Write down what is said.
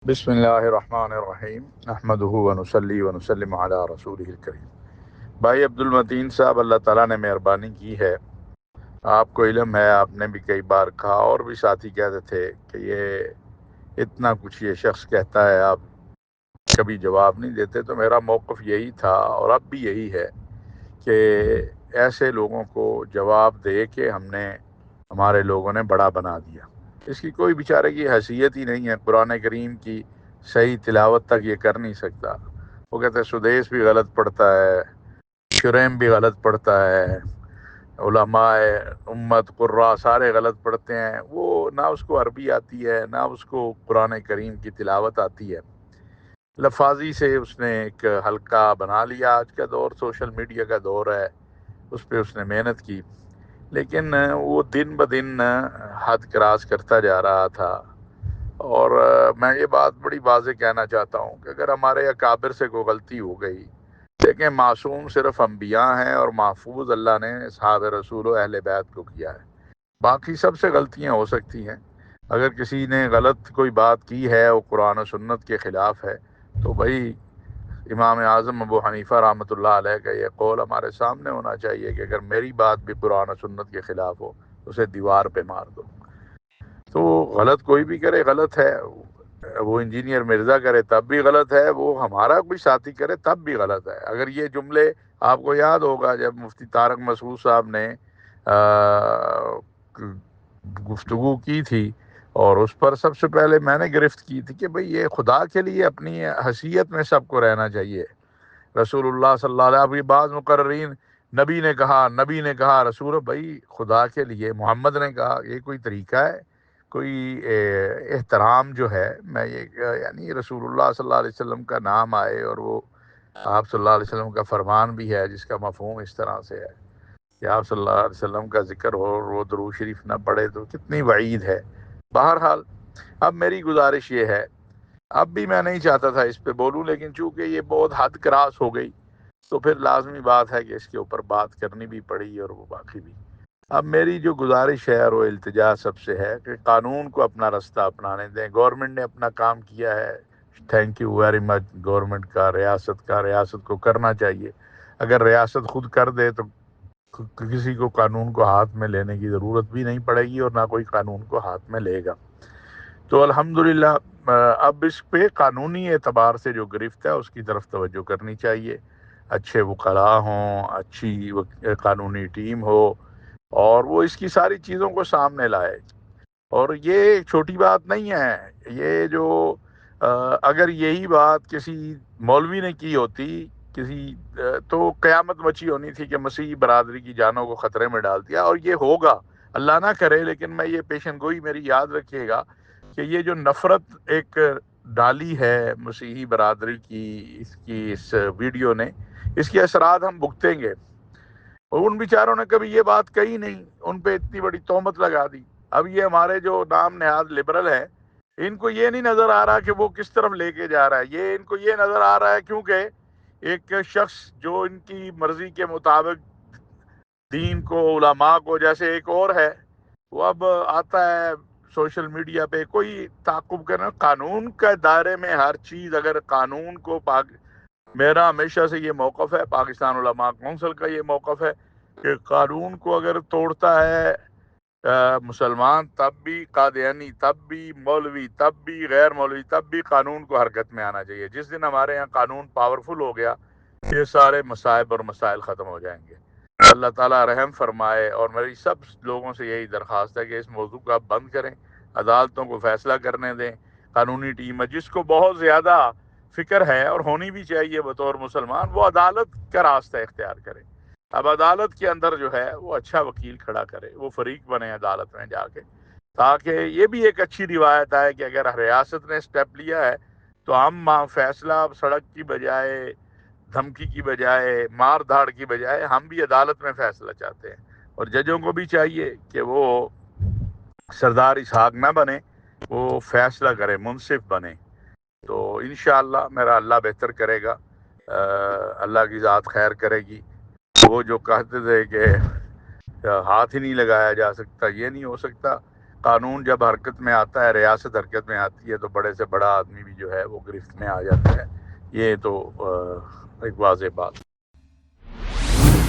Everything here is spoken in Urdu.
بسم اللہ الرحمن الرحیم نحمدہ ونصلی ونسلم علی رسولہ الکریم۔ بھائی عبد المتین صاحب، اللہ تعالیٰ نے مہربانی کی ہے، آپ کو علم ہے، آپ نے بھی کئی بار کہا اور بھی ساتھی کہتے تھے کہ یہ اتنا کچھ یہ شخص کہتا ہے، آپ کبھی جواب نہیں دیتے۔ تو میرا موقف یہی تھا اور اب بھی یہی ہے کہ ایسے لوگوں کو جواب دے کے ہمارے لوگوں نے بڑا بنا دیا۔ اس کی کوئی بیچارے کی حیثیت ہی نہیں ہے، قرآن کریم کی صحیح تلاوت تک یہ کر نہیں سکتا۔ وہ کہتے ہیں سدیس بھی غلط پڑھتا ہے، شریم بھی غلط پڑھتا ہے، علماء امت قرہ سارے غلط پڑھتے ہیں۔ وہ نہ اس کو عربی آتی ہے، نہ اس کو قرآن کریم کی تلاوت آتی ہے۔ لفاظی سے اس نے ایک حلقہ بنا لیا۔ آج کا دور سوشل میڈیا کا دور ہے، اس پہ اس نے محنت کی، لیکن وہ دن بدن حد کراس کرتا جا رہا تھا۔ اور میں یہ بات بڑی واضح کہنا چاہتا ہوں کہ اگر ہمارے اکابر سے کوئی غلطی ہو گئی، دیکھیں معصوم صرف انبیاء ہیں اور محفوظ اللہ نے اصحاب رسول و اہل بیت کو کیا ہے۔ باقی سب سے غلطیاں ہو سکتی ہیں۔ اگر کسی نے غلط کوئی بات کی ہے، وہ قرآن و سنت کے خلاف ہے، تو بھائی امام اعظم ابو حنیفہ رحمۃ اللہ علیہ کا یہ قول ہمارے سامنے ہونا چاہیے کہ اگر میری بات بھی قرآن و سنت کے خلاف ہو تو اسے دیوار پہ مار دو۔ تو غلط کوئی بھی کرے غلط ہے، وہ انجینئر مرزا کرے تب بھی غلط ہے، وہ ہمارا کوئی ساتھی کرے تب بھی غلط ہے۔ اگر یہ جملے آپ کو یاد ہوگا جب مفتی طارق مسعود صاحب نے گفتگو کی تھی، اور اس پر سب سے پہلے میں نے گرفت کی تھی کہ بھئی یہ خدا کے لیے اپنی حیثیت میں سب کو رہنا چاہیے۔ رسول اللہ صلی اللہ علیہ وسلم، بعض مقررین نبی نے کہا رسول، بھائی خدا کے لیے محمد نے کہا، یہ کوئی طریقہ ہے؟ کوئی احترام جو ہے، میں یہ یعنی رسول اللہ صلی اللہ علیہ وسلم کا نام آئے اور وہ آپ صلی اللہ علیہ وسلم کا فرمان بھی ہے جس کا مفہوم اس طرح سے ہے کہ آپ صلی اللہ علیہ وسلم کا ذکر ہو اور وہ درود شریف نہ پڑھے تو کتنی وعید ہے۔ بہرحال اب میری گزارش یہ ہے، اب بھی میں نہیں چاہتا تھا اس پہ بولوں، لیکن چونکہ یہ بہت حد کراس ہو گئی تو پھر لازمی بات ہے کہ اس کے اوپر بات کرنی بھی پڑی اور وہ باقی بھی۔ اب میری جو گزارش ہے اور وہ التجا سب سے ہے کہ قانون کو اپنا رستہ اپنانے دیں۔ گورنمنٹ نے اپنا کام کیا ہے، thank you very much government کا، ریاست کو کرنا چاہیے۔ اگر ریاست خود کر دے تو کسی کو قانون کو ہاتھ میں لینے کی ضرورت بھی نہیں پڑے گی اور نہ کوئی قانون کو ہاتھ میں لے گا۔ تو الحمدللہ اب اس پہ قانونی اعتبار سے جو گرفت ہے اس کی طرف توجہ کرنی چاہیے۔ اچھے وکلاء ہوں، اچھی قانونی ٹیم ہو اور وہ اس کی ساری چیزوں کو سامنے لائے۔ اور یہ ایک چھوٹی بات نہیں ہے، یہ جو اگر یہی بات کسی مولوی نے کی ہوتی تو قیامت مچی ہونی تھی کہ مسیحی برادری کی جانوں کو خطرے میں ڈال دیا، اور یہ ہوگا، اللہ نہ کرے، لیکن میں یہ پیشن گوئی میری یاد رکھیے گا کہ یہ جو نفرت ایک ڈالی ہے مسیحی برادری کی اس ویڈیو نے، اس کے اثرات ہم بھگتیں گے۔ اور ان بیچاروں نے کبھی یہ بات کہی نہیں، ان پہ اتنی بڑی تہمت لگا دی۔ اب یہ ہمارے جو نام نہاد لبرل ہیں، ان کو یہ نہیں نظر آ رہا کہ وہ کس طرف لے کے جا رہا ہے، ان کو یہ نظر آ رہا ہے کیونکہ ایک شخص جو ان کی مرضی کے مطابق دین کو، علماء کو، جیسے ایک اور ہے وہ اب آتا ہے سوشل میڈیا پہ کوئی تعاقب کرنا، قانون کے دائرے میں ہر چیز، اگر قانون کو میرا ہمیشہ سے یہ موقف ہے، پاکستان علماء کونسل کا یہ موقف ہے کہ قانون کو اگر توڑتا ہے مسلمان تب بھی، قادیانی تب بھی، مولوی تب بھی، غیر مولوی تب بھی قانون کو حرکت میں آنا چاہیے۔ جس دن ہمارے ہاں قانون پاورفل ہو گیا، یہ سارے مصائب اور مسائل ختم ہو جائیں گے۔ اللہ تعالیٰ رحم فرمائے، اور میری سب لوگوں سے یہی درخواست ہے کہ اس موضوع کو آپ بند کریں، عدالتوں کو فیصلہ کرنے دیں۔ قانونی ٹیم ہے جس کو بہت زیادہ فکر ہے اور ہونی بھی چاہیے بطور مسلمان، وہ عدالت کا راستہ اختیار کرے۔ اب عدالت کے اندر جو ہے وہ اچھا وکیل کھڑا کرے، وہ فریق بنے عدالت میں جا کے، تاکہ یہ بھی ایک اچھی روایت ہے کہ اگر ریاست نے سٹیپ لیا ہے تو ہم فیصلہ سڑک کی بجائے، دھمکی کی بجائے، مار دھاڑ کی بجائے ہم بھی عدالت میں فیصلہ چاہتے ہیں۔ اور ججوں کو بھی چاہیے کہ وہ سردار اسحاق نہ بنے، وہ فیصلہ کرے، منصف بنے۔ تو انشاءاللہ میرا اللہ بہتر کرے گا، اللہ کی ذات خیر کرے گی۔ وہ جو کہتے تھے کہ ہاتھ ہی نہیں لگایا جا سکتا، یہ نہیں ہو سکتا، قانون جب حرکت میں آتا ہے، ریاست حرکت میں آتی ہے، تو بڑے سے بڑا آدمی بھی جو ہے وہ گرفت میں آ جاتا ہے. یہ تو ایک واضح بات.